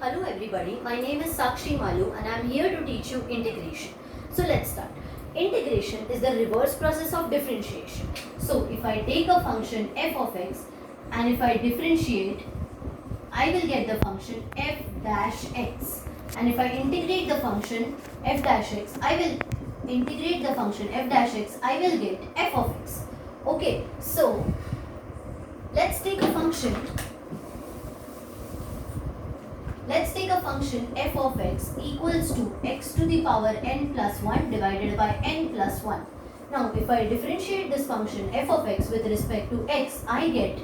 Hello everybody, my name is Sakshi Malu and I am here to teach you integration. So let's start. Integration is the reverse process of differentiation. So if I take a function f of x and if I differentiate, I will get the function f dash x. And if I integrate the function f dash x, I will integrate the function f dash x, I will get f of x. Okay, so let's take a function. Let's take a function f of x equals to x to the power n plus 1 divided by n plus 1. Now, if I differentiate this function f of x with respect to x, I get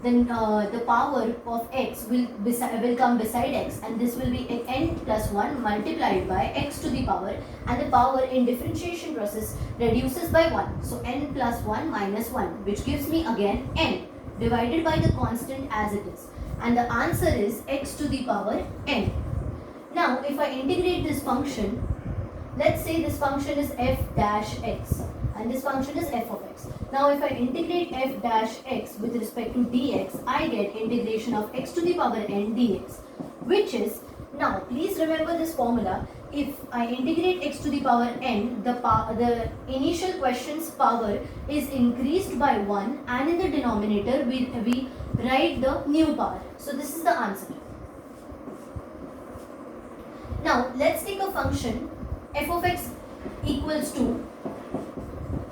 then the power of x will come beside x, and this will be n plus 1 multiplied by x to the power, and the power in differentiation process reduces by 1. So n plus 1 minus 1, which gives me again n divided by the constant as it is. And the answer is x to the power n. Now, if I integrate this function, let's say this function is f dash x and this function is f of x. Now, if I integrate f dash x with respect to dx, I get integration of x to the power n dx, which is, now please remember this formula. If I integrate x to the power n, the initial question's power is increased by 1, and in the denominator we write the new power. So this is the answer. Now let's take a function f of x equals to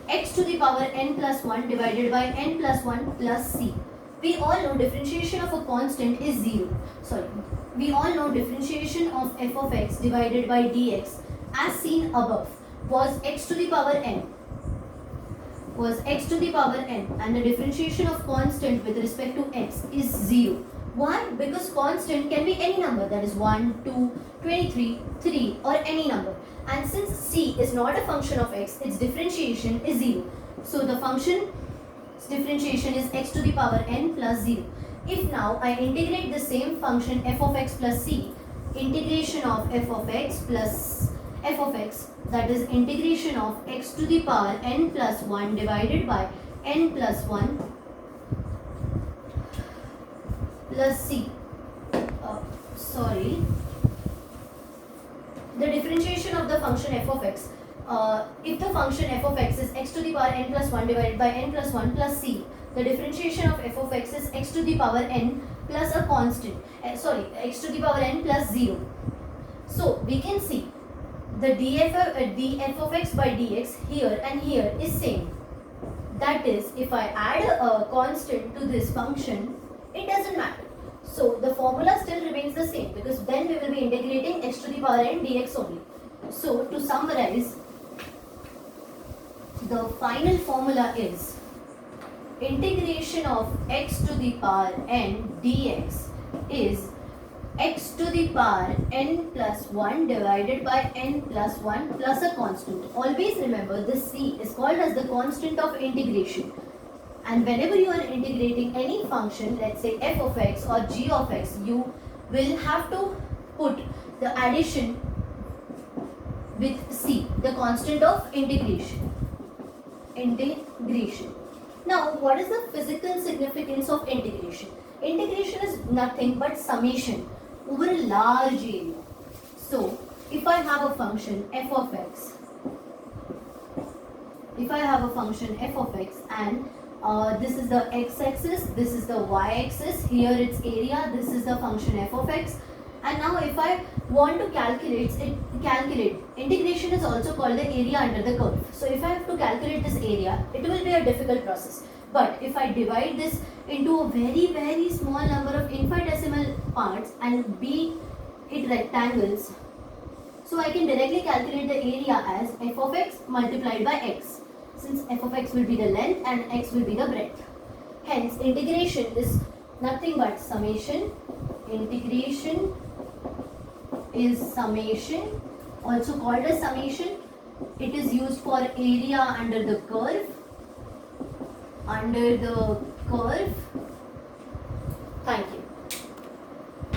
x to the power n plus 1 divided by n plus 1 plus c. We all know differentiation of a constant is 0. We all know differentiation of f of x divided by dx as seen above was x to the power n. And the differentiation of constant with respect to x is 0. Why? Because constant can be any number, that is 1, 2, 23, 3 or any number. And since c is not a function of x, its differentiation is 0. So the function's differentiation is x to the power n plus 0. If now I integrate the same function f of x plus c, integration of f of x plus f of x, that is integration of x to the power n plus 1 divided by n plus 1 plus c. The differentiation of the function f of x, if the function f of x is x to the power n plus 1 divided by n plus 1 plus c, the differentiation of f of x is x to the power n plus a constant, x to the power n plus 0. So we can see the df of x by dx here and here is same. That is, if I add a constant to this function, it doesn't matter. So the formula still remains the same, because then we will be integrating x to the power n dx only. So to summarize, the final formula is integration of x to the power n dx is x to the power n plus 1 divided by n plus 1 plus a constant. Always remember, this c is called as the constant of integration. And whenever you are integrating any function, let's say f of x or g of x, you will have to put the addition with c, the constant of integration. Now, what is the physical significance of integration? Integration is nothing but summation over a large area. So, if I have a function f of x, and this is the x-axis, this is the y-axis, here its area, this is the function f of x. And now if I want to calculate, integration is also called the area under the curve. So if I have to calculate this area, it will be a difficult process. But if I divide this into a very, very small number of infinitesimal parts and be it rectangles, so I can directly calculate the area as f of x multiplied by x, since f of x will be the length and x will be the breadth. Hence, integration is nothing but summation. Integration is summation, also called as summation. It is used for area under the curve. Thank you.